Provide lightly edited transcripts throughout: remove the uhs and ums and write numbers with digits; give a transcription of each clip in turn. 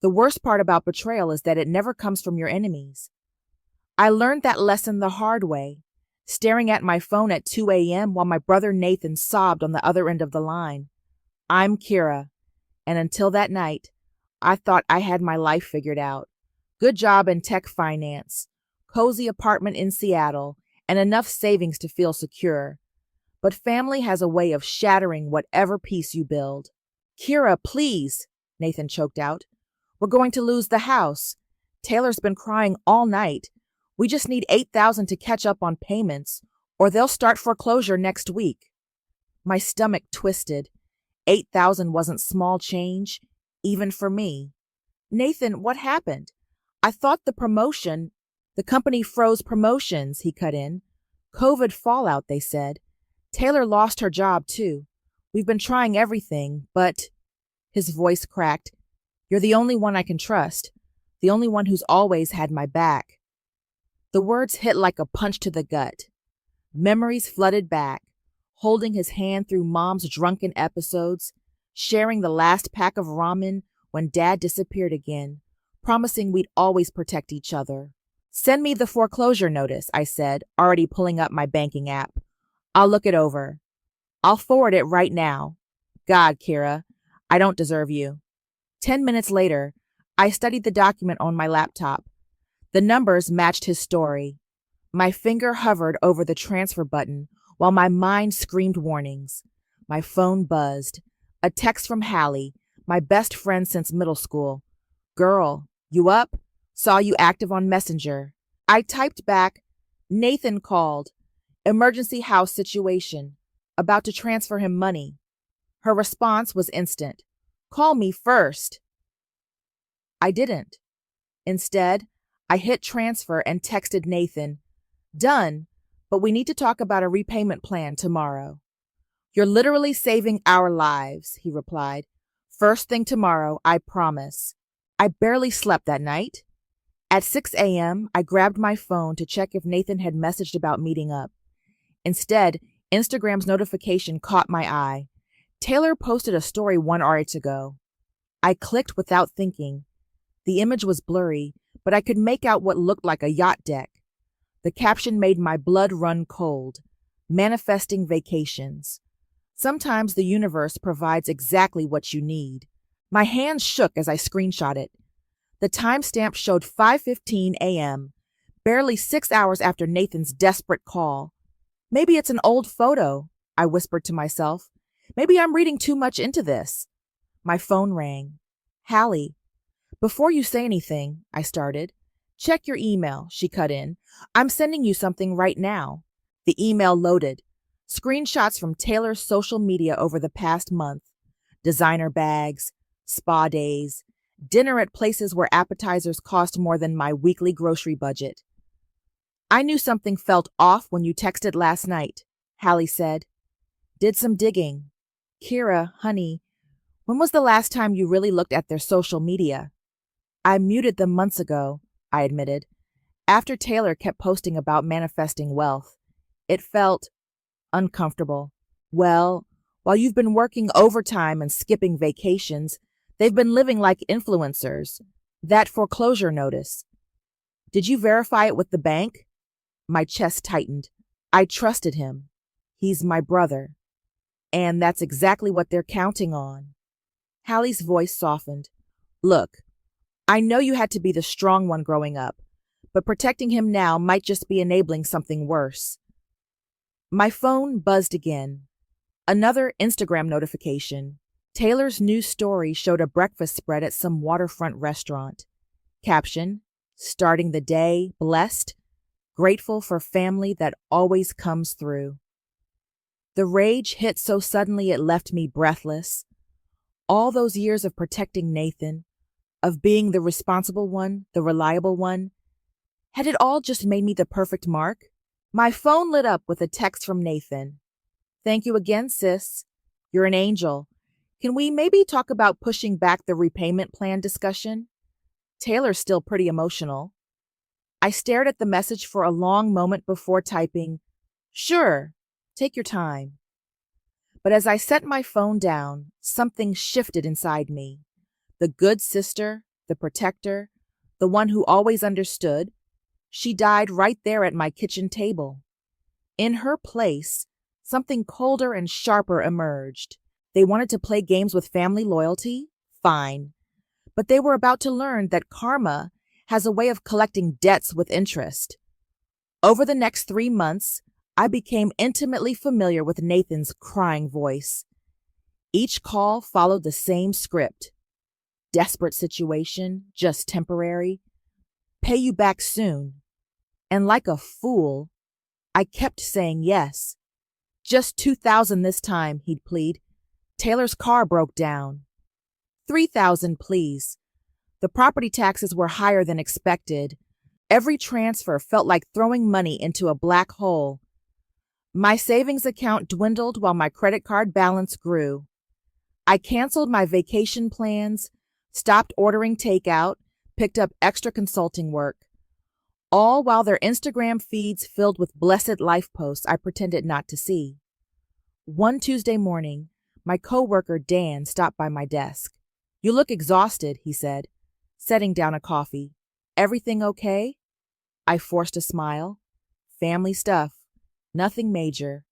The worst part about betrayal is that it never comes from your enemies. I learned that lesson the hard way, staring at my phone at 2 a.m. while my brother Nathan sobbed on the other end of the line. I'm Kira, and until that night, I thought I had my life figured out. Good job in tech finance, cozy apartment in Seattle, and enough savings to feel secure. But family has a way of shattering whatever peace you build. Kira, please, Nathan choked out. We're going to lose the house. Taylor's been crying all night. We just need $8,000 to catch up on payments, or they'll start foreclosure next week. My stomach twisted. $8,000 wasn't small change, even for me. Nathan, what happened? I thought the company froze promotions, he cut in. COVID fallout, they said. Taylor lost her job, too. We've been trying everything, but... His voice cracked. You're the only one I can trust. The only one who's always had my back. The words hit like a punch to the gut. Memories flooded back, holding his hand through Mom's drunken episodes, sharing the last pack of ramen when Dad disappeared again, promising we'd always protect each other. Send me the foreclosure notice, I said, already pulling up my banking app. I'll look it over. I'll forward it right now. God, Kira, I don't deserve you. 10 minutes later, I studied the document on my laptop. The numbers matched his story. My finger hovered over the transfer button while my mind screamed warnings. My phone buzzed. A text from Hallie, my best friend since middle school. Girl, you up? Saw you active on Messenger. I typed back, Nathan called. Emergency house situation. About to transfer him money. Her response was instant. Call me first. I didn't. Instead, I hit transfer and texted Nathan, done, but we need to talk about a repayment plan tomorrow. You're literally saving our lives, he replied. First thing tomorrow, I promise. I barely slept that night. At 6 a.m., I grabbed my phone to check if Nathan had messaged about meeting up. Instead, Instagram's notification caught my eye. Taylor posted a story 1 hour ago. I clicked without thinking. The image was blurry, but I could make out what looked like a yacht deck. The caption made my blood run cold. Manifesting vacations. Sometimes the universe provides exactly what you need. My hands shook as I screenshot it. The timestamp showed 5:15 a.m., barely 6 hours after Nathan's desperate call. Maybe it's an old photo, I whispered to myself. Maybe I'm reading too much into this. My phone rang. Hallie. Before you say anything, I started. Check your email, she cut in. I'm sending you something right now. The email loaded. Screenshots from Taylor's social media over the past month. Designer bags, spa days, dinner at places where appetizers cost more than my weekly grocery budget. I knew something felt off when you texted last night, Hallie said. Did some digging. Kira, honey, when was the last time you really looked at their social media? I muted them months ago, I admitted. After Taylor kept posting about manifesting wealth, it felt uncomfortable. Well, while you've been working overtime and skipping vacations, they've been living like influencers. That foreclosure notice. Did you verify it with the bank? My chest tightened. I trusted him. He's my brother. And that's exactly what they're counting on. Hallie's voice softened. Look, I know you had to be the strong one growing up, but protecting him now might just be enabling something worse. My phone buzzed again. Another Instagram notification. Taylor's new story showed a breakfast spread at some waterfront restaurant. Caption, starting the day, blessed, grateful for family that always comes through. The rage hit so suddenly it left me breathless. All those years of protecting Nathan, of being the responsible one, the reliable one, had it all just made me the perfect mark? My phone lit up with a text from Nathan. Thank you again, sis. You're an angel. Can we maybe talk about pushing back the repayment plan discussion? Taylor's still pretty emotional. I stared at the message for a long moment before typing, Sure, take your time. But as I set my phone down, something shifted inside me. The good sister, the protector, the one who always understood. She died right there at my kitchen table. In her place, something colder and sharper emerged. They wanted to play games with family loyalty? Fine. But they were about to learn that karma has a way of collecting debts with interest. Over the next 3 months, I became intimately familiar with Nathan's crying voice. Each call followed the same script. Desperate situation, just temporary. Pay you back soon. And like a fool, I kept saying yes. Just $2,000 this time, he'd plead. Taylor's car broke down. $3,000, please. The property taxes were higher than expected. Every transfer felt like throwing money into a black hole. My savings account dwindled while my credit card balance grew. I canceled my vacation plans, stopped ordering takeout, picked up extra consulting work. All while their Instagram feeds filled with blessed life posts I pretended not to see. One Tuesday morning, my coworker Dan stopped by my desk. "You look exhausted," he said, setting down a coffee. "Everything okay?" I forced a smile. "Family stuff. Nothing major."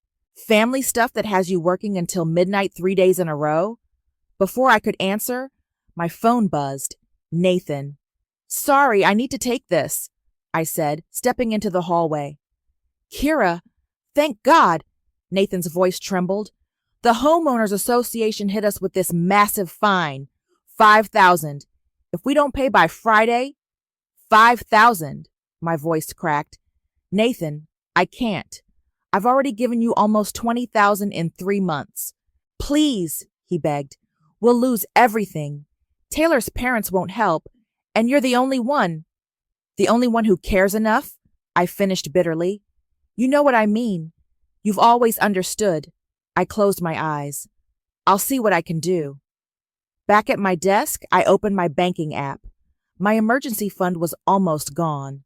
"Family stuff that has you working until midnight 3 days in a row?" Before I could answer, my phone buzzed. Nathan. "Sorry, I need to take this," I said, stepping into the hallway. "Kira, thank God," Nathan's voice trembled. "The Homeowners Association hit us with this massive fine, $5,000. If we don't pay by Friday, $5,000, my voice cracked. "Nathan, I can't. I've already given you almost $20,000 in 3 months. Please," he begged. "We'll lose everything. Taylor's parents won't help, and you're the only one." "The only one who cares enough?" I finished bitterly. "You know what I mean. You've always understood." I closed my eyes. "I'll see what I can do." Back at my desk, I opened my banking app. My emergency fund was almost gone.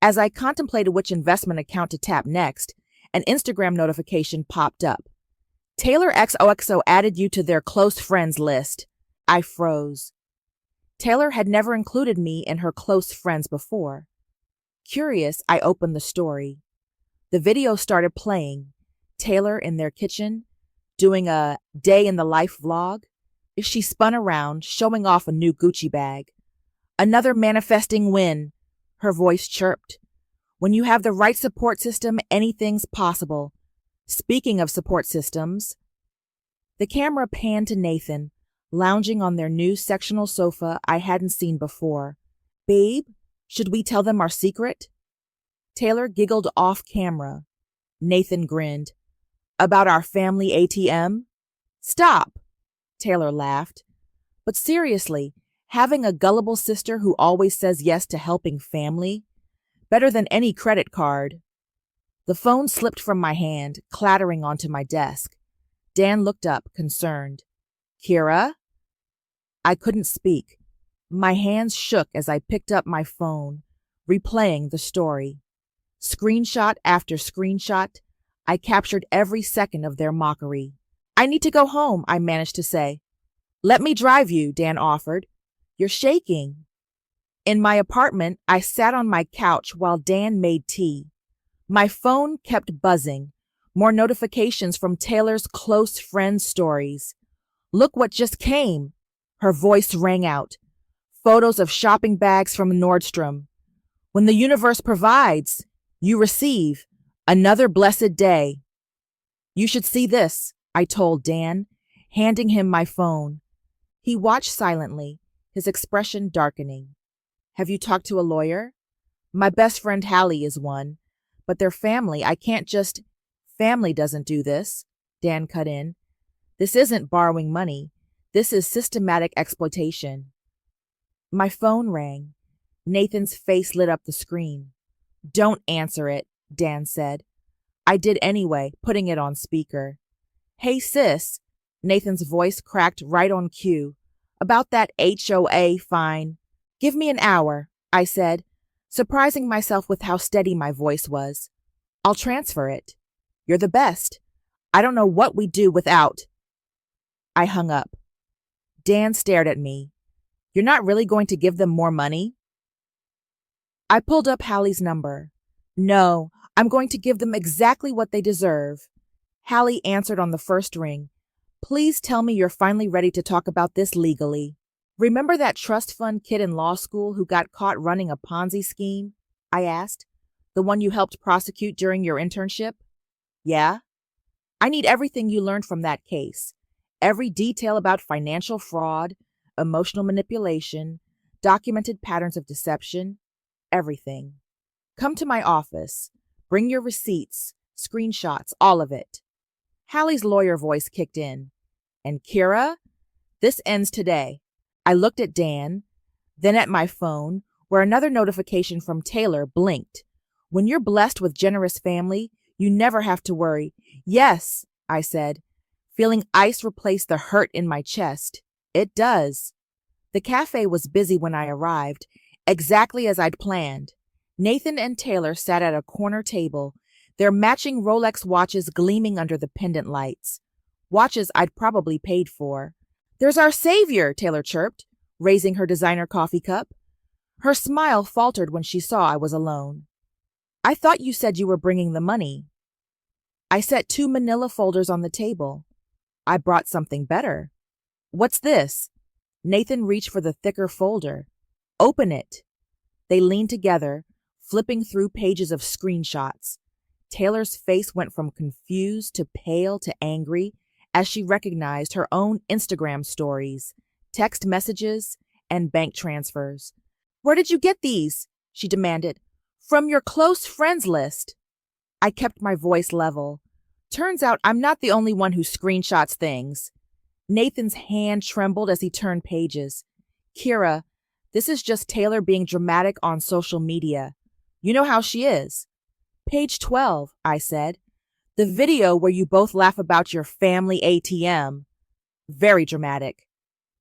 As I contemplated which investment account to tap next, an Instagram notification popped up. "Taylor XOXO added you to their close friends list." I froze. Taylor had never included me in her close friends before. Curious, I opened the story. The video started playing. Taylor in their kitchen, doing a day in the life vlog. She spun around, showing off a new Gucci bag. "Another manifesting win," her voice chirped. "When you have the right support system, anything's possible." Speaking of support systems, the camera panned to Nathan, lounging on their new sectional sofa I hadn't seen before. "Babe, should we tell them our secret?" Taylor giggled off camera. Nathan grinned. "About our family ATM?" "Stop," Taylor laughed. "But seriously, having a gullible sister who always says yes to helping family? Better than any credit card." The phone slipped from my hand, clattering onto my desk. Dan looked up, concerned. "Kira?" I couldn't speak. My hands shook as I picked up my phone, replaying the story. Screenshot after screenshot, I captured every second of their mockery. "I need to go home," I managed to say. "Let me drive you," Dan offered. "You're shaking." In my apartment, I sat on my couch while Dan made tea. My phone kept buzzing. More notifications from Taylor's close friend stories. "Look what just came." Her voice rang out. Photos of shopping bags from Nordstrom. "When the universe provides, you receive. Another blessed day." "You should see this," I told Dan, handing him my phone. He watched silently, his expression darkening. "Have you talked to a lawyer?" "My best friend Hallie is one. But their family, I can't just—" "Family doesn't do this," Dan cut in. "This isn't borrowing money. This is systematic exploitation." My phone rang. Nathan's face lit up the screen. "Don't answer it," Dan said. I did anyway, putting it on speaker. "Hey, sis," Nathan's voice cracked right on cue. "About that HOA fine." "Give me an hour," I said, surprising myself with how steady my voice was. "I'll transfer it. You're the best. I don't know what we'd do without." I hung up. Dan stared at me. You're not really going to give them more money? I pulled up Hallie's number. No, I'm going to give them exactly what they deserve. Hallie answered on the first ring. Please tell me you're finally ready to talk about this legally. Remember that trust fund kid in law school who got caught running a Ponzi scheme? I asked. The one you helped prosecute during your internship? Yeah. I need everything you learned from that case. Every detail about financial fraud, emotional manipulation, documented patterns of deception, everything. Come to my office. Bring your receipts, screenshots, all of it. Hallie's lawyer voice kicked in. And Kira, this ends today. I looked at Dan, then at my phone, where another notification from Taylor blinked. When you're blessed with generous family, you never have to worry. Yes, I said, feeling ice replace the hurt in my chest. It does. The cafe was busy when I arrived, exactly as I'd planned. Nathan and Taylor sat at a corner table, their matching Rolex watches gleaming under the pendant lights. Watches I'd probably paid for. There's our savior, Taylor chirped, raising her designer coffee cup. Her smile faltered when she saw I was alone. I thought you said you were bringing the money. I set 2 manila folders on the table. I brought something better. What's this? Nathan reached for the thicker folder. Open it. They leaned together, flipping through pages of screenshots. Taylor's face went from confused to pale to angry as she recognized her own Instagram stories, text messages, and bank transfers. Where did you get these? She demanded. From your close friends list. I kept my voice level. Turns out I'm not the only one who screenshots things. Nathan's hand trembled as he turned pages. Kira, this is just Taylor being dramatic on social media. You know how she is. Page 12, I said. The video where you both laugh about your family ATM. Very dramatic.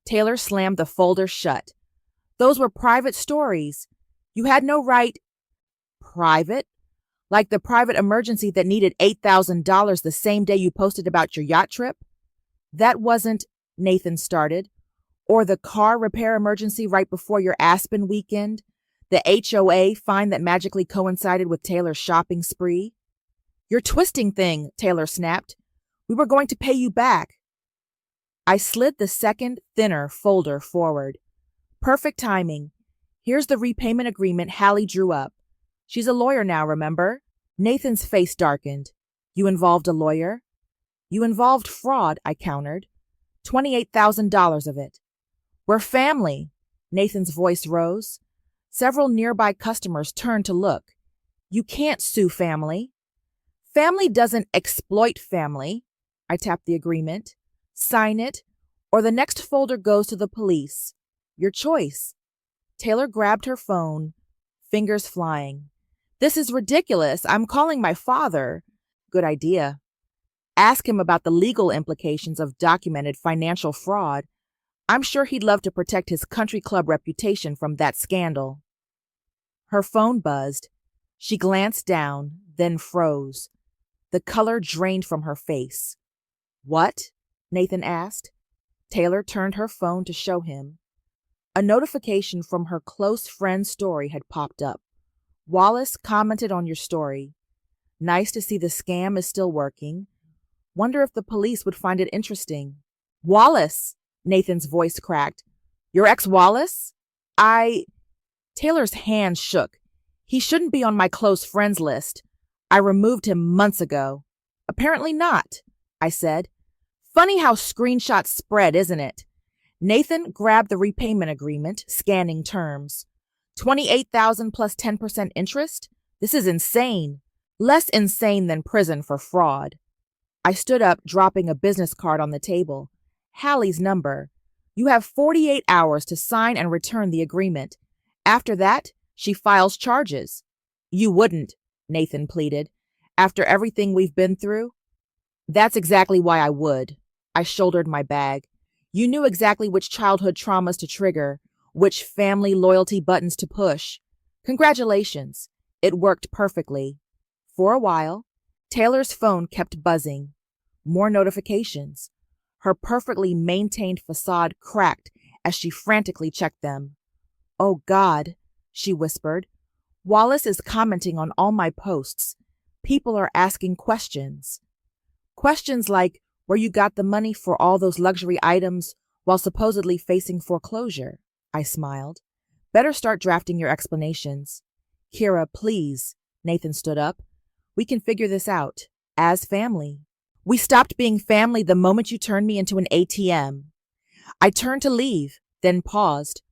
Taylor slammed the folder shut. Those were private stories. You had no right. Private? Like the private emergency that needed $8,000 the same day you posted about your yacht trip? That wasn't, Nathan started. Or the car repair emergency right before your Aspen weekend? The HOA fine that magically coincided with Taylor's shopping spree? You're twisting thing, Taylor snapped. We were going to pay you back. I slid the second, thinner folder forward. Perfect timing. Here's the repayment agreement Hallie drew up. She's a lawyer now, remember? Nathan's face darkened. You involved a lawyer? You involved fraud, I countered. $28,000 of it. We're family. Nathan's voice rose. Several nearby customers turned to look. You can't sue family. Family doesn't exploit family. I tapped the agreement. Sign it, or the next folder goes to the police. Your choice. Taylor grabbed her phone, fingers flying. This is ridiculous. I'm calling my father. Good idea. Ask him about the legal implications of documented financial fraud. I'm sure he'd love to protect his country club reputation from that scandal. Her phone buzzed. She glanced down, then froze. The color drained from her face. What? Nathan asked. Taylor turned her phone to show him. A notification from her close friend's story had popped up. Wallace commented on your story. Nice to see the scam is still working. Wonder if the police would find it interesting. Wallace! Nathan's voice cracked. Your ex-Wallace? Taylor's hand shook. He shouldn't be on my close friends list. I removed him months ago. Apparently not, I said. Funny how screenshots spread, isn't it? Nathan grabbed the repayment agreement, scanning terms. $28,000 plus 10% interest? This is insane. Less insane than prison for fraud. I stood up, dropping a business card on the table. Hallie's number. You have 48 hours to sign and return the agreement. After that, she files charges. You wouldn't, Nathan pleaded. After everything we've been through? That's exactly why I would. I shouldered my bag. You knew exactly which childhood traumas to trigger, which family loyalty buttons to push. Congratulations. It worked perfectly. For a while, Taylor's phone kept buzzing. More notifications. Her perfectly maintained facade cracked as she frantically checked them. "Oh God," she whispered. "Wallace is commenting on all my posts. People are asking questions. Questions like where you got the money for all those luxury items while supposedly facing foreclosure." I smiled. "Better start drafting your explanations." "Kira, please." Nathan stood up. "We can figure this out. As family." "We stopped being family the moment you turned me into an ATM." I turned to leave, then paused.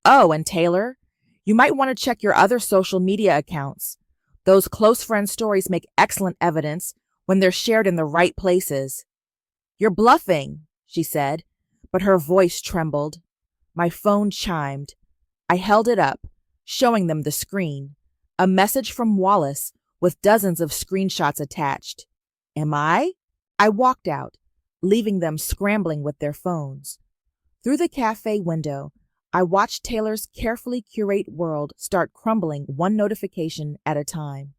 "Oh, and Taylor, you might want to check your other social media accounts. Those close friend stories make excellent evidence when they're shared in the right places." "You're bluffing," she said, but her voice trembled. My phone chimed. I held it up, showing them the screen. A message from Wallace with dozens of screenshots attached. Am I? I walked out, leaving them scrambling with their phones. Through the cafe window, I watched Taylor's carefully curated world start crumbling one notification at a time.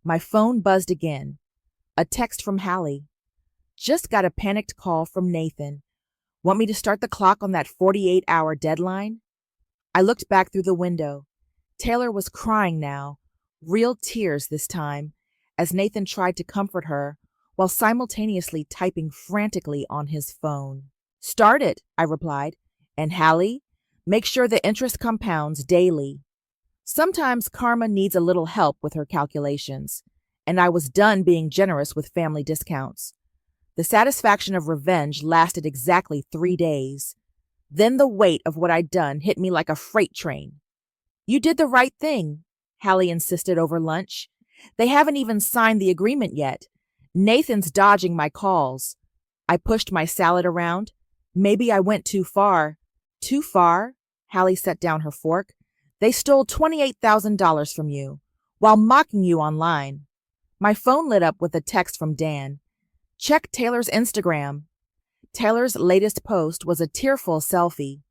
My phone buzzed again. A text from Hallie. "Just got a panicked call from Nathan. Want me to start the clock on that 48-hour deadline?" I looked back through the window. Taylor was crying now, real tears this time, as Nathan tried to comfort her while simultaneously typing frantically on his phone. "Start it," I replied. "And Hallie, make sure the interest compounds daily." Sometimes karma needs a little help with her calculations, and I was done being generous with family discounts. The satisfaction of revenge lasted exactly 3 days. Then the weight of what I'd done hit me like a freight train. "You did the right thing," Hallie insisted over lunch. "They haven't even signed the agreement yet. Nathan's dodging my calls." I pushed my salad around. "Maybe I went too far." "Too far?" Hallie set down her fork. "They stole $28,000 from you, while mocking you online." My phone lit up with a text from Dan. "Check Taylor's Instagram." Taylor's latest post was a tearful selfie,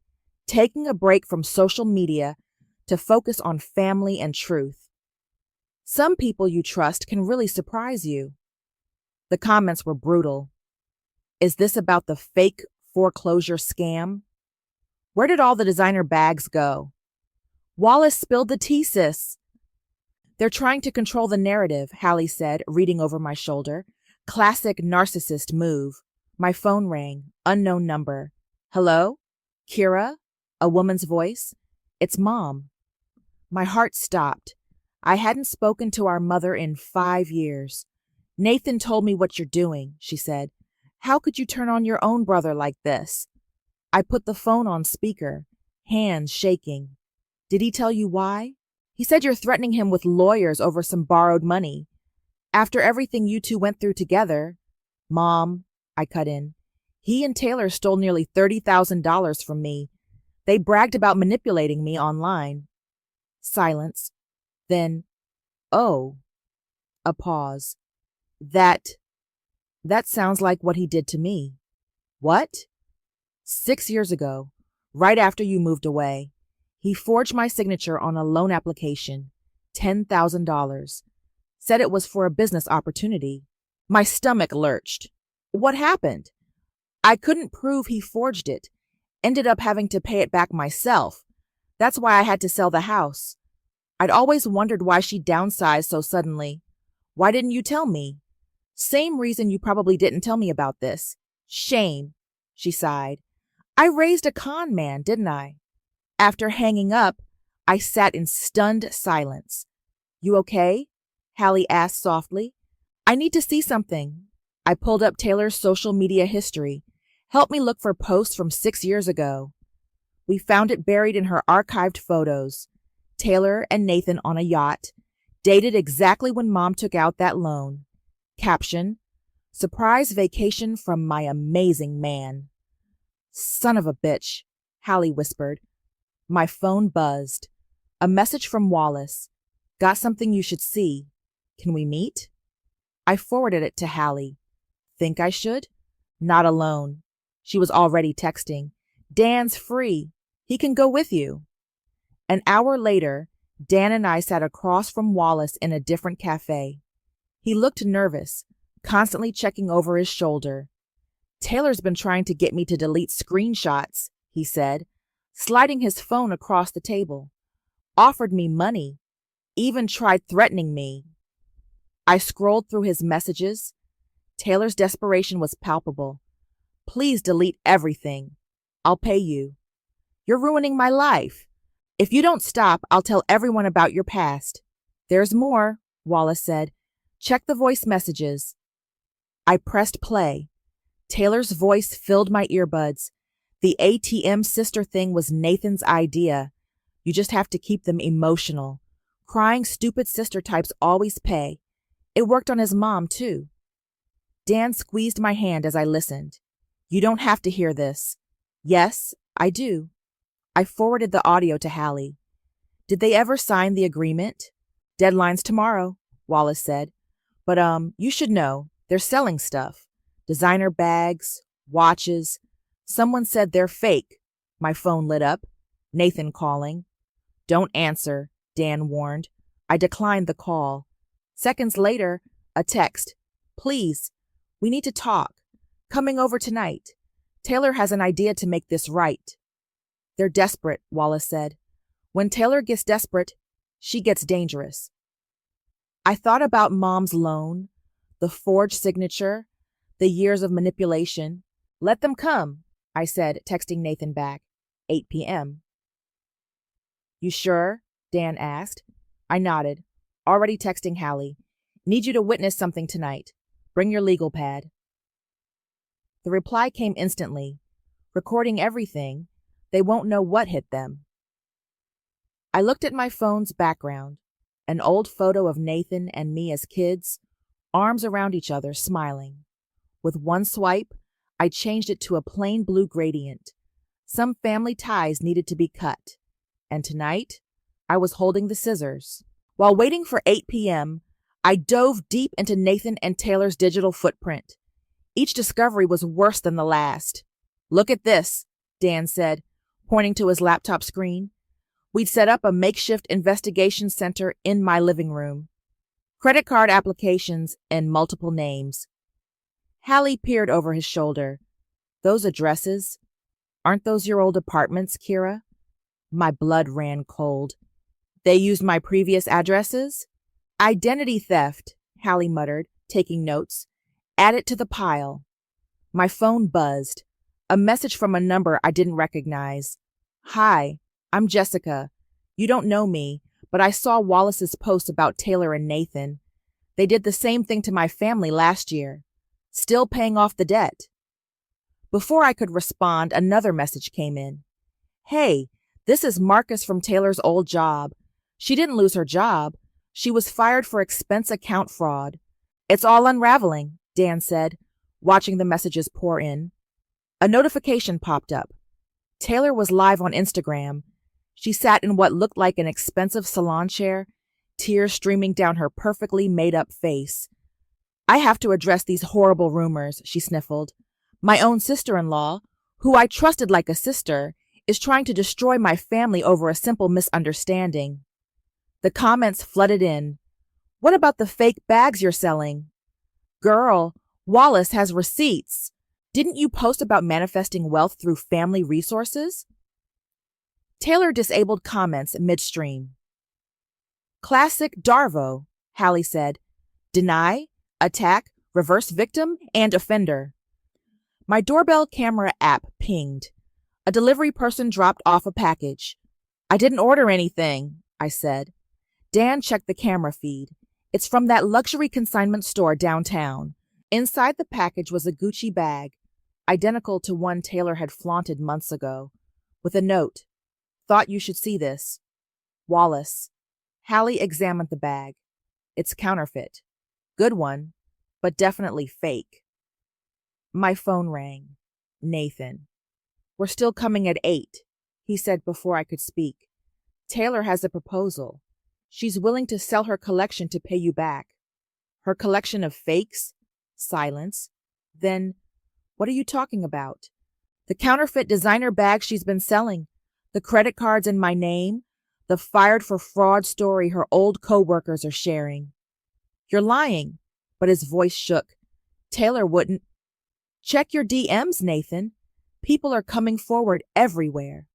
taking a break from social media to focus on family and truth. "Some people you trust can really surprise you." The comments were brutal. "Is this about the fake foreclosure scam? Where did all the designer bags go?" "Wallace spilled the tea, sis." "They're trying to control the narrative," Hallie said, reading over my shoulder. "Classic narcissist move." My phone rang. Unknown number. "Hello? Kira?" A woman's voice. "It's Mom." My heart stopped. I hadn't spoken to our mother in 5 years. "Nathan told me what you're doing," she said. "How could you turn on your own brother like this?" I put the phone on speaker, hands shaking. "Did he tell you why?" "He said you're threatening him with lawyers over some borrowed money. After everything you two went through together." "Mom," I cut in, "he and Taylor stole nearly $30,000 from me. They bragged about manipulating me online." Silence. Then, "Oh." A pause. That sounds like what he did to me." "What?" "6 years ago, right after you moved away, he forged my signature on a loan application, $10,000. Said it was for a business opportunity." My stomach lurched. "What happened?" "I couldn't prove he forged it. Ended up having to pay it back myself. That's why I had to sell the house. I'd always wondered why she downsized so suddenly. Why didn't you tell me?" "Same reason you probably didn't tell me about this. Shame." She sighed. "I raised a con man, didn't I?" After hanging up, I sat in stunned silence. "You okay?" Hallie asked softly. "I need to see something." I pulled up Taylor's social media history. Help me look for posts from 6 years ago. We found it buried in her archived photos. Taylor and Nathan on a yacht, dated exactly when Mom took out that loan. Caption: "Surprise vacation from my amazing man." "Son of a bitch," Hallie whispered. My phone buzzed. A message from Wallace. "Got something you should see. Can we meet?" I forwarded it to Hallie. "Think I should?" "Not alone." She was already texting. "Dan's free. He can go with you." An hour later, Dan and I sat across from Wallace in a different cafe. He looked nervous, constantly checking over his shoulder. "Taylor's been trying to get me to delete screenshots," he said. sliding his phone across the table, offered me money, even tried threatening me. I scrolled through his messages. Taylor's desperation was palpable. Please delete everything. I'll pay you. You're ruining my life. If you don't stop, I'll tell everyone about your past. There's more, Wallace said. Check the voice messages. I pressed play. Taylor's voice filled my earbuds. The ATM sister thing was Nathan's idea. You just have to keep them emotional. Crying, stupid sister types always pay. It worked on his mom, too. Dan squeezed my hand as I listened. You don't have to hear this. Yes, I do. I forwarded the audio to Hallie. Did they ever sign the agreement? Deadline's tomorrow, Wallace said. But, you should know, they're selling stuff. Designer bags, watches. Someone said they're fake. My phone lit up. Nathan calling. Don't answer, Dan warned. I declined the call. Seconds later, a text. Please, we need to talk. Coming over tonight. Taylor has an idea to make this right. They're desperate, Wallace said. When Taylor gets desperate, she gets dangerous. I thought about Mom's loan, the forged signature, the years of manipulation. Let them come, I said, texting Nathan back. 8 p.m. You sure? Dan asked. I nodded. Already texting Hallie. Need you to witness something tonight. Bring your legal pad. The reply came instantly. Recording everything. They won't know what hit them. I looked at my phone's background. An old photo of Nathan and me as kids, arms around each other, smiling. With one swipe, I changed it to a plain blue gradient. Some family ties needed to be cut. And tonight, I was holding the scissors. While waiting for 8 p.m., I dove deep into Nathan and Taylor's digital footprint. Each discovery was worse than the last. Look at this, Dan said, pointing to his laptop screen. We'd set up a makeshift investigation center in my living room. Credit card applications in multiple names. Hallie peered over his shoulder. Those addresses? Aren't those your old apartments, Kira? My blood ran cold. They used my previous addresses? Identity theft, Hallie muttered, taking notes. Add it to the pile. My phone buzzed. A message from a number I didn't recognize. Hi, I'm Jessica. You don't know me, but I saw Wallace's post about Taylor and Nathan. They did the same thing to my family last year. Still paying off the debt. Before I could respond, another message came in. Hey, this is Marcus from Taylor's old job. She didn't lose her job. She was fired for expense account fraud. It's all unraveling, Dan said, watching the messages pour in. A notification popped up. Taylor was live on Instagram. She sat in what looked like an expensive salon chair, tears streaming down her perfectly made-up face. I have to address these horrible rumors, she sniffled. My own sister-in-law, who I trusted like a sister, is trying to destroy my family over a simple misunderstanding. The comments flooded in. What about the fake bags you're selling? Girl, Wallace has receipts. Didn't you post about manifesting wealth through family resources? Taylor disabled comments midstream. Classic Darvo, Hallie said. Deny, attack, reverse victim, and offender. My doorbell camera app pinged. A delivery person dropped off a package. I didn't order anything, I said. Dan checked the camera feed. It's from that luxury consignment store downtown. Inside the package was a Gucci bag, identical to one Taylor had flaunted months ago, with a note. Thought you should see this. Wallace. Hallie examined the bag. It's counterfeit. Good one, but definitely fake. My phone rang. Nathan. We're still coming at 8, he said before I could speak. Taylor has a proposal. She's willing to sell her collection to pay you back. Her collection of fakes? Silence. Then, what are you talking about? The counterfeit designer bags she's been selling, the credit cards in my name, the fired for fraud story her old co-workers are sharing. You're lying, but his voice shook. Taylor wouldn't. Check your DMs, Nathan. People are coming forward everywhere.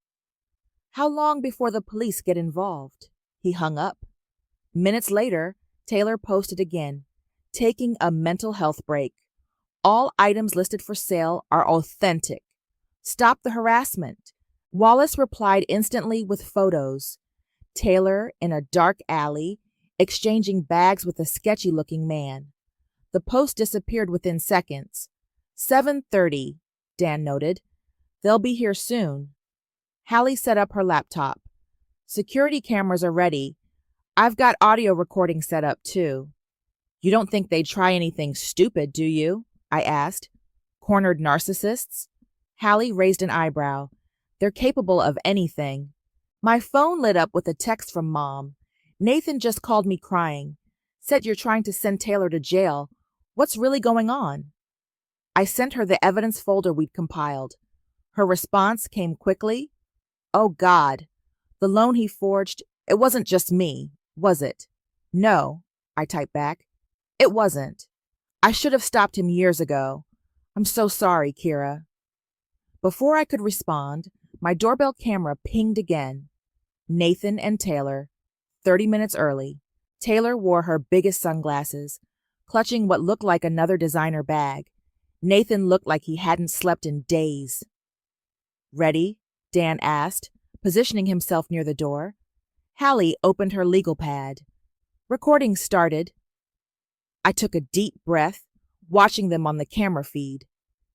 How long before the police get involved? He hung up. Minutes later, Taylor posted again, taking a mental health break. All items listed for sale are authentic. Stop the harassment. Wallace replied instantly with photos. Taylor in a dark alley, exchanging bags with a sketchy-looking man. The post disappeared within seconds. 7:30, Dan noted. They'll be here soon. Hallie set up her laptop. Security cameras are ready. I've got audio recording set up, too. You don't think they'd try anything stupid, do you? I asked. Cornered narcissists? Hallie raised an eyebrow. They're capable of anything. My phone lit up with a text from Mom. Nathan just called me crying. Said you're trying to send Taylor to jail. What's really going on? I sent her the evidence folder we'd compiled. Her response came quickly. Oh, God. The loan he forged, it wasn't just me, was it? No, I typed back. It wasn't. I should have stopped him years ago. I'm so sorry, Kira. Before I could respond, my doorbell camera pinged again. Nathan and Taylor, 30 minutes early. Taylor wore her biggest sunglasses, clutching what looked like another designer bag. Nathan looked like he hadn't slept in days. Ready? Dan asked, positioning himself near the door. Hallie opened her legal pad. Recording started. I took a deep breath, watching them on the camera feed.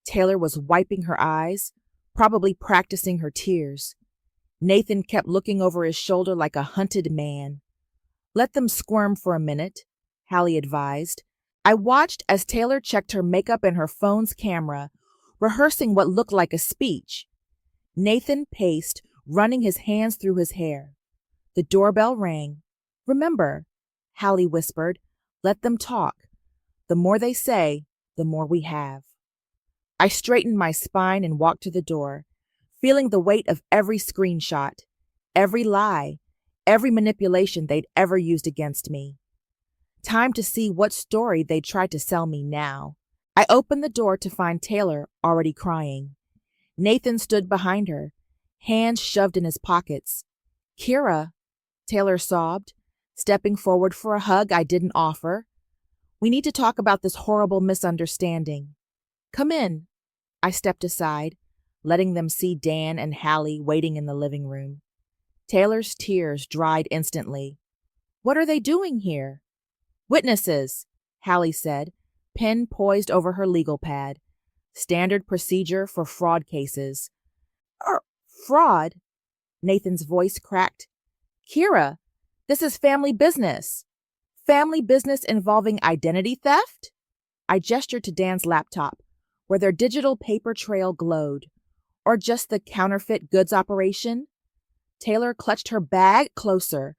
Taylor was wiping her eyes, probably practicing her tears. Nathan kept looking over his shoulder like a hunted man. Let them squirm for a minute, Hallie advised. I watched as Taylor checked her makeup and her phone's camera, rehearsing what looked like a speech. Nathan paced, running his hands through his hair. The doorbell rang. Remember, Hallie whispered, let them talk. The more they say, the more we have. I straightened my spine and walked to the door, feeling the weight of every screenshot, every lie, every manipulation they'd ever used against me. Time to see what story they'd tried to sell me now. I opened the door to find Taylor already crying. Nathan stood behind her, hands shoved in his pockets. Kira, Taylor sobbed, stepping forward for a hug I didn't offer. We need to talk about this horrible misunderstanding. Come in. I stepped aside, letting them see Dan and Hallie waiting in the living room. Taylor's tears dried instantly. What are they doing here? Witnesses, Hallie said, pen poised over her legal pad. Standard procedure for fraud cases. Fraud? Nathan's voice cracked. Kira, this is family business. Family business involving identity theft? I gestured to Dan's laptop, where their digital paper trail glowed. Or just the counterfeit goods operation? Taylor clutched her bag closer.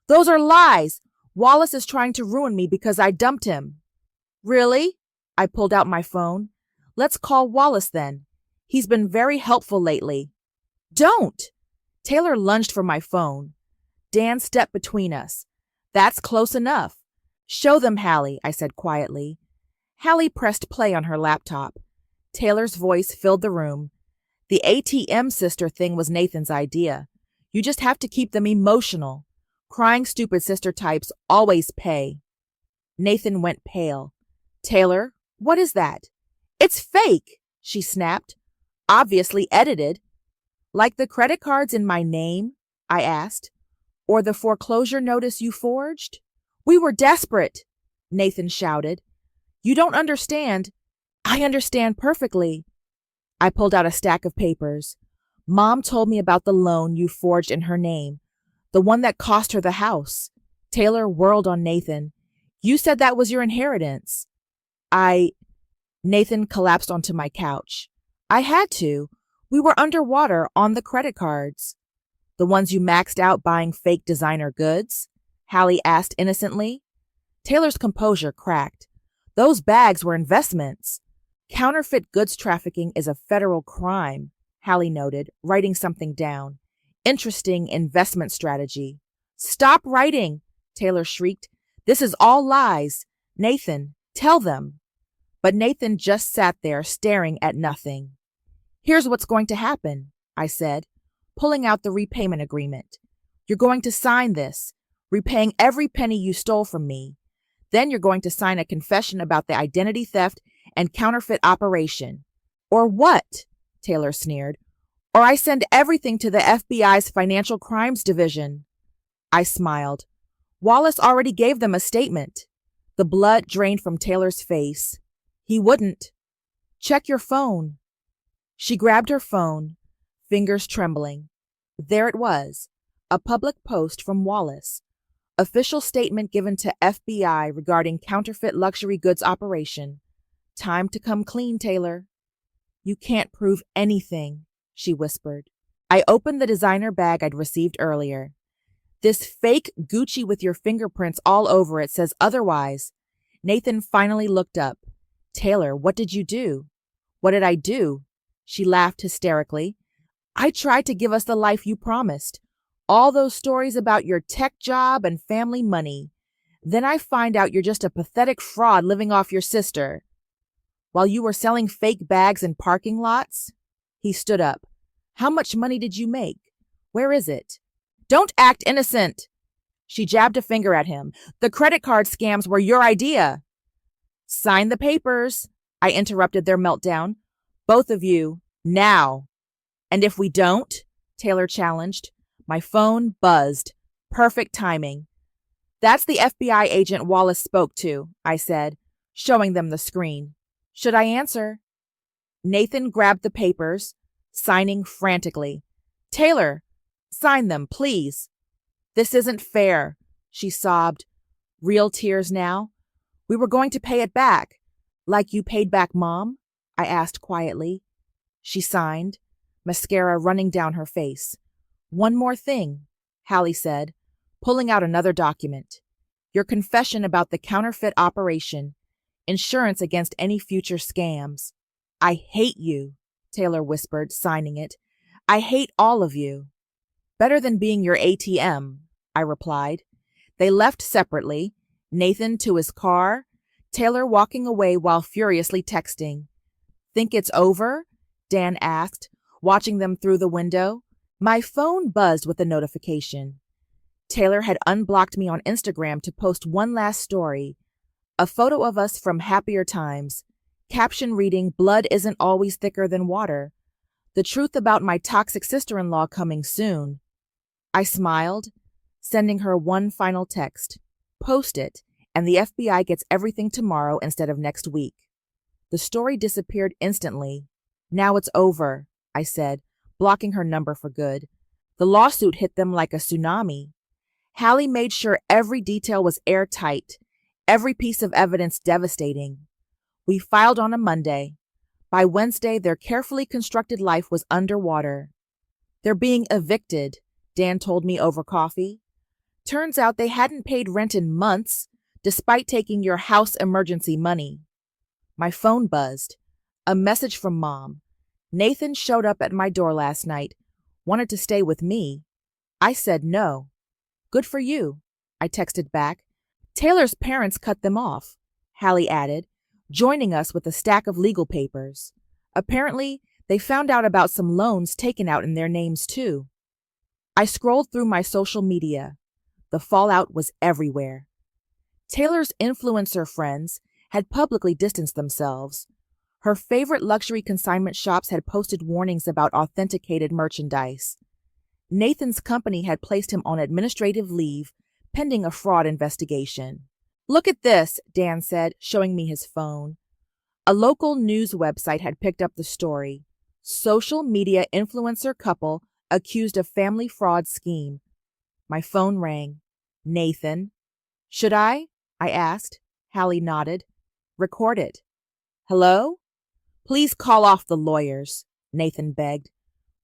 Those are lies! Wallace is trying to ruin me because I dumped him. Really? I pulled out my phone. Let's call Wallace then. He's been very helpful lately. Don't! Taylor lunged for my phone. Dan stepped between us. That's close enough. Show them, Hallie, I said quietly. Hallie pressed play on her laptop. Taylor's voice filled the room. The ATM sister thing was Nathan's idea. You just have to keep them emotional. Crying stupid sister types always pay. Nathan went pale. Taylor, what is that? It's fake, she snapped. Obviously edited. Like the credit cards in my name? I asked. Or the foreclosure notice you forged? We were desperate, Nathan shouted. You don't understand. I understand perfectly. I pulled out a stack of papers. Mom told me about the loan you forged in her name, the one that cost her the house. Taylor whirled on Nathan. You said that was your inheritance. Nathan collapsed onto my couch. I had to. We were underwater on the credit cards. The ones you maxed out buying fake designer goods? Hallie asked innocently. Taylor's composure cracked. Those bags were investments. Counterfeit goods trafficking is a federal crime, Hallie noted, writing something down. Interesting investment strategy. Stop writing, Taylor shrieked. This is all lies. Nathan, tell them. But Nathan just sat there staring at nothing. Here's what's going to happen, I said. pulling out the repayment agreement. You're going to sign this, repaying every penny you stole from me. Then you're going to sign a confession about the identity theft and counterfeit operation. Or what? Taylor sneered. Or I send everything to the FBI's Financial Crimes Division. I smiled. Wallace already gave them a statement. The blood drained from Taylor's face. He wouldn't. Check your phone. She grabbed her phone, fingers trembling. There it was, a public post from Wallace. Official statement given to FBI regarding counterfeit luxury goods operation. Time to come clean, Taylor. You can't prove anything, she whispered. I opened the designer bag I'd received earlier. This fake Gucci with your fingerprints all over it says otherwise. Nathan finally looked up. Taylor, what did you do? What did I do? She laughed hysterically. I tried to give us the life you promised. All those stories about your tech job and family money. Then I find out you're just a pathetic fraud living off your sister. While you were selling fake bags in parking lots? He stood up. How much money did you make? Where is it? Don't act innocent. She jabbed a finger at him. The credit card scams were your idea. Sign the papers. I interrupted their meltdown. Both of you, now. And if we don't? Taylor challenged. My phone buzzed. Perfect timing. That's the FBI agent Wallace spoke to, I said, showing them the screen. Should I answer? Nathan grabbed the papers, signing frantically. Taylor, sign them, please. This isn't fair, she sobbed. Real tears now. We were going to pay it back. Like you paid back Mom? I asked quietly. She signed, mascara running down her face. One more thing, Hallie said, pulling out another document. Your confession about the counterfeit operation. Insurance against any future scams. I hate you, Taylor whispered, signing it. I hate all of you. Better than being your ATM, I replied. They left separately, Nathan to his car, Taylor walking away while furiously texting. Think it's over? Dan asked, watching them through the window. My phone buzzed with a notification. Taylor had unblocked me on Instagram to post one last story, a photo of us from happier times, caption reading, Blood isn't always thicker than water. The truth about my toxic sister-in-law coming soon. I smiled, sending her one final text. Post it, and the FBI gets everything tomorrow instead of next week. The story disappeared instantly. Now it's over, I said, blocking her number for good. The lawsuit hit them like a tsunami. Hallie made sure every detail was airtight, every piece of evidence devastating. We filed on a Monday. By Wednesday, their carefully constructed life was underwater. They're being evicted, Dan told me over coffee. Turns out they hadn't paid rent in months, despite taking your house emergency money. My phone buzzed. A message from Mom. Nathan showed up at my door last night, wanted to stay with me. I said no. Good for you, I texted back. Taylor's parents cut them off, Hallie added, joining us with a stack of legal papers. Apparently, they found out about some loans taken out in their names too. I scrolled through my social media. The fallout was everywhere. Taylor's influencer friends had publicly distanced themselves. Her favorite luxury consignment shops had posted warnings about authenticated merchandise. Nathan's company had placed him on administrative leave, pending a fraud investigation. Look at this, Dan said, showing me his phone. A local news website had picked up the story. Social media influencer couple accused of family fraud scheme. My phone rang. Nathan. Should I asked. Hallie nodded. Record it. Hello? Please call off the lawyers, Nathan begged.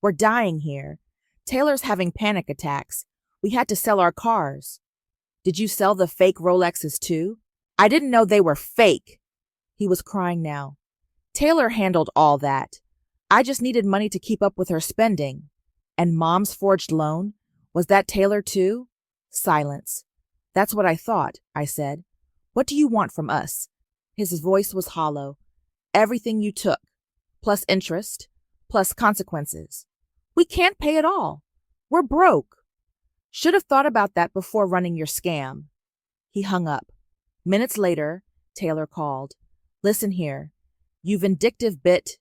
We're dying here. Taylor's having panic attacks. We had to sell our cars. Did you sell the fake Rolexes too? I didn't know they were fake. He was crying now. Taylor handled all that. I just needed money to keep up with her spending. And Mom's forged loan? Was that Taylor too? Silence. That's what I thought, I said. What do you want from us? His voice was hollow. Everything you took, plus interest, plus consequences. We can't pay it all. We're broke. Should have thought about that before running your scam. He hung up. Minutes later, Taylor called. Listen here. You vindictive bit.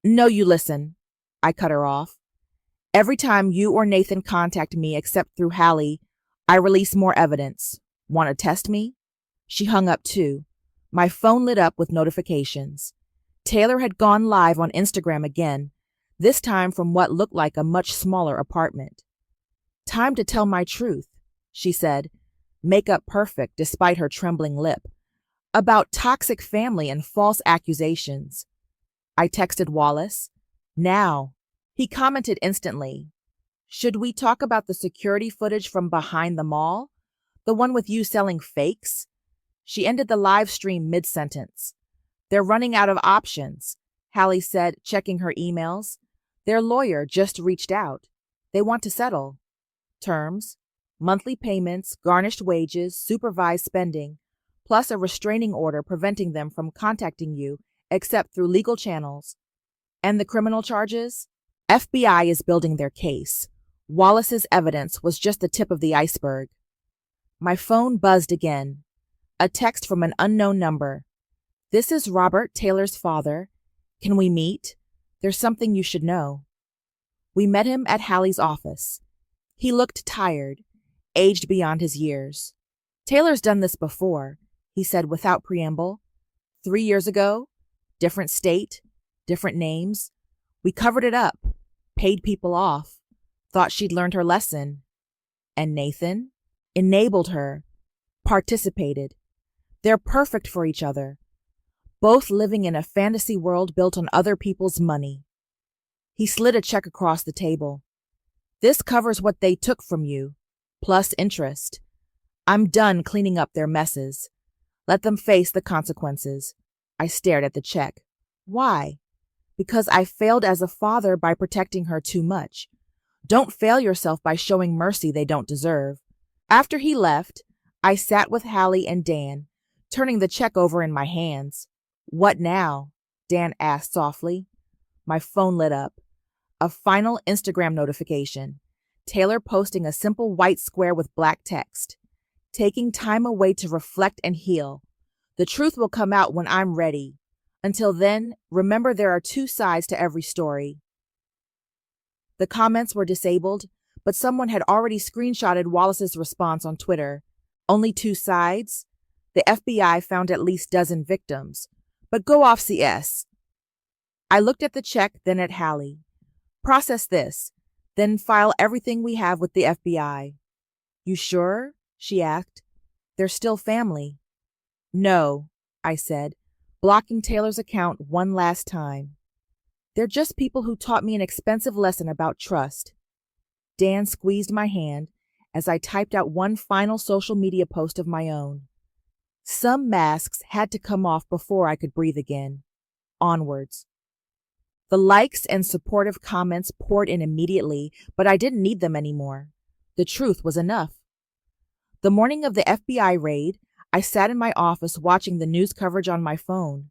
No, you listen. I cut her off. Every time you or Nathan contact me except through Hallie, I release more evidence. Want to test me? She hung up too. My phone lit up with notifications. Taylor had gone live on Instagram again, this time from what looked like a much smaller apartment. Time to tell my truth, she said, makeup perfect despite her trembling lip, about toxic family and false accusations. I texted Wallace. Now. He commented instantly. Should we talk about the security footage from behind the mall? The one with you selling fakes? She ended the live stream mid-sentence. They're running out of options, Hallie said, checking her emails. Their lawyer just reached out. They want to settle. Terms: monthly payments, garnished wages, supervised spending, plus a restraining order preventing them from contacting you except through legal channels. And the criminal charges? FBI is building their case. Wallace's evidence was just the tip of the iceberg. My phone buzzed again. A text from an unknown number. This is Robert, Taylor's father. Can we meet? There's something you should know. We met him at Hallie's office. He looked tired, aged beyond his years. Taylor's done this before, he said without preamble. 3 years ago, different state, different names. We covered it up, paid people off, thought she'd learned her lesson. And Nathan? Enabled her, participated. They're perfect for each other, both living in a fantasy world built on other people's money. He slid a check across the table. This covers what they took from you, plus interest. I'm done cleaning up their messes. Let them face the consequences. I stared at the check. Why? Because I failed as a father by protecting her too much. Don't fail yourself by showing mercy they don't deserve. After he left, I sat with Hallie and Dan, turning the check over in my hands. What now? Dan asked softly. My phone lit up. A final Instagram notification. Taylor posting a simple white square with black text. Taking time away to reflect and heal. The truth will come out when I'm ready. Until then, remember there are two sides to every story. The comments were disabled, but someone had already screenshotted Wallace's response on Twitter. Only two sides? The FBI found at least dozen victims. But go off CS. I looked at the check, then at Hallie. Process this, then file everything we have with the FBI. You sure? She asked. They're still family. No, I said, blocking Taylor's account one last time. They're just people who taught me an expensive lesson about trust. Dan squeezed my hand as I typed out one final social media post of my own. Some masks had to come off before I could breathe again. Onwards. The likes and supportive comments poured in immediately, but I didn't need them anymore. The truth was enough. The morning of the FBI raid, I sat in my office watching the news coverage on my phone.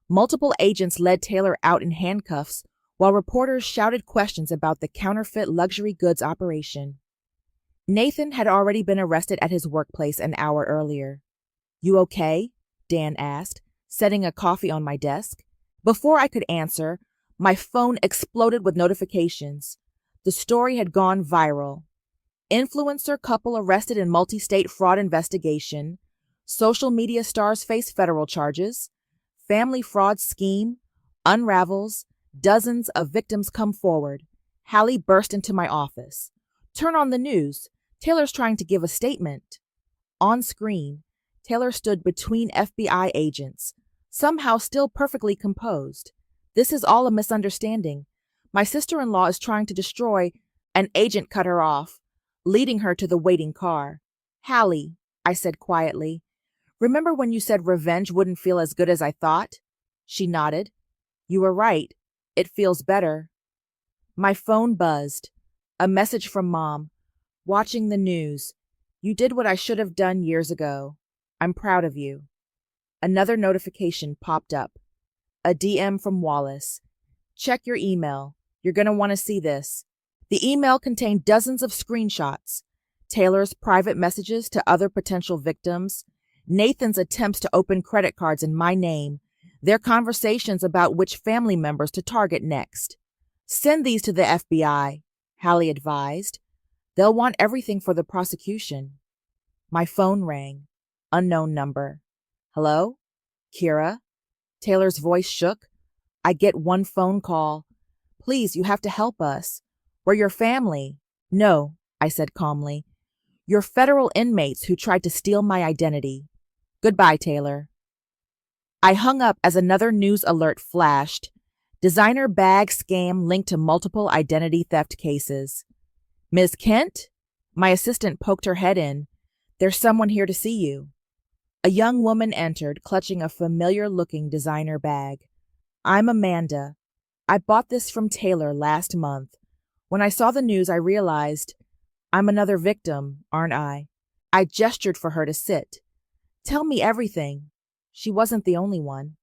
Multiple agents led Taylor out in handcuffs while reporters shouted questions about the counterfeit luxury goods operation. Nathan had already been arrested at his workplace an hour earlier. You okay? Dan asked, setting a coffee on my desk. Before I could answer, my phone exploded with notifications. The story had gone viral. Influencer couple arrested in multi-state fraud investigation. Social media stars face federal charges. Family fraud scheme unravels. Dozens of victims come forward. Hallie burst into my office. Turn on the news. Taylor's trying to give a statement. On screen, Taylor stood between FBI agents, somehow still perfectly composed. This is all a misunderstanding. My sister-in-law is trying to destroy. An agent cut her off, leading her to the waiting car. Hallie, I said quietly, remember when you said revenge wouldn't feel as good as I thought? She nodded. You were right. It feels better. My phone buzzed. A message from Mom. Watching the news. You did what I should have done years ago. I'm proud of you. Another notification popped up. A DM from Wallace. Check your email. You're going to want to see this. The email contained dozens of screenshots, Taylor's private messages to other potential victims, Nathan's attempts to open credit cards in my name, their conversations about which family members to target next. Send these to the FBI, Hallie advised. They'll want everything for the prosecution. My phone rang. Unknown number. Hello? Kira? Taylor's voice shook. I get one phone call. Please, you have to help us. We're your family. No, I said calmly. You're federal inmates who tried to steal my identity. Goodbye, Taylor. I hung up as another news alert flashed. Designer bag scam linked to multiple identity theft cases. Ms. Kent? My assistant poked her head in. There's someone here to see you. A young woman entered, clutching a familiar-looking designer bag. I'm Amanda. I bought this from Taylor last month. When I saw the news, I realized I'm another victim, aren't I? I gestured for her to sit. Tell me everything. She wasn't the only one.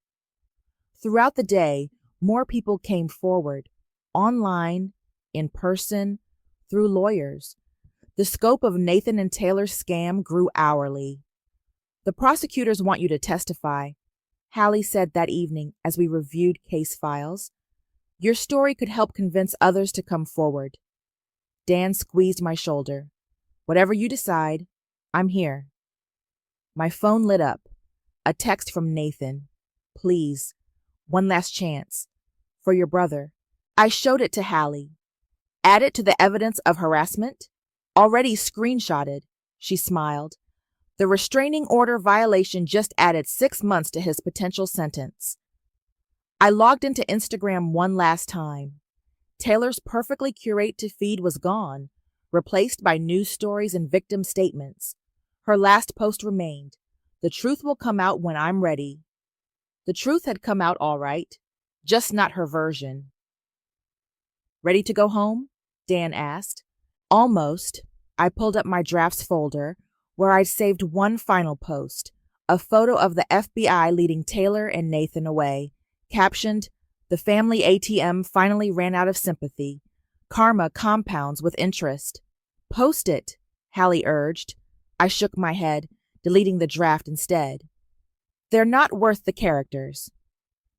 Throughout the day, more people came forward, online, in person, through lawyers. The scope of Nathan and Taylor's scam grew hourly. The prosecutors want you to testify, Hallie said that evening as we reviewed case files. Your story could help convince others to come forward. Dan squeezed my shoulder. Whatever you decide, I'm here. My phone lit up. A text from Nathan. Please, one last chance. For your brother. I showed it to Hallie. Add it to the evidence of harassment? Already screenshotted, she smiled. The restraining order violation just added 6 months to his potential sentence. I logged into Instagram one last time. Taylor's perfectly curated feed was gone, replaced by news stories and victim statements. Her last post remained. The truth will come out when I'm ready. The truth had come out all right, just not her version. Ready to go home? Dan asked. Almost. I pulled up my drafts folder, where I'd saved one final post, a photo of the FBI leading Taylor and Nathan away, captioned, "The family ATM finally ran out of sympathy. Karma compounds with interest." Post it, Hallie urged. I shook my head, deleting the draft instead. They're not worth the characters.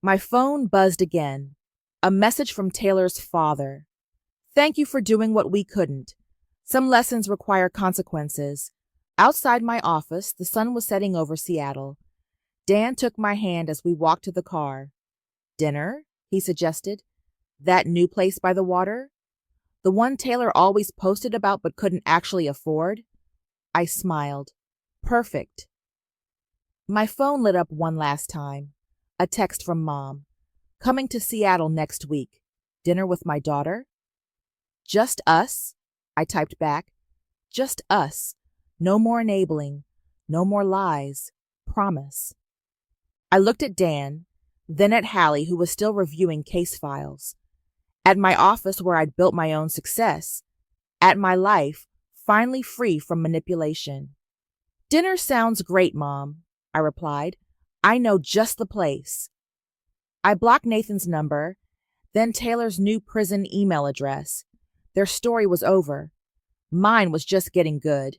My phone buzzed again. A message from Taylor's father. Thank you for doing what we couldn't. Some lessons require consequences. Outside my office, the sun was setting over Seattle. Dan took my hand as we walked to the car. Dinner? He suggested. That new place by the water? The one Taylor always posted about but couldn't actually afford? I smiled. Perfect. My phone lit up one last time. A text from Mom. Coming to Seattle next week. Dinner with my daughter? Just us? I typed back. Just us. No more enabling. No more lies. Promise. I looked at Dan, then at Hallie, who was still reviewing case files. At my office where I'd built my own success. At my life, finally free from manipulation. Dinner sounds great, Mom, I replied. I know just the place. I blocked Nathan's number, then Taylor's new prison email address. Their story was over. Mine was just getting good.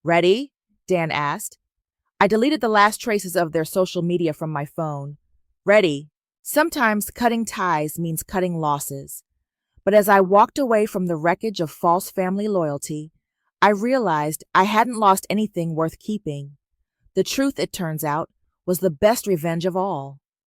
Ready? Dan asked. I deleted the last traces of their social media from my phone. Ready. Sometimes cutting ties means cutting losses. But as I walked away from the wreckage of false family loyalty, I realized I hadn't lost anything worth keeping. The truth, it turns out, was the best revenge of all.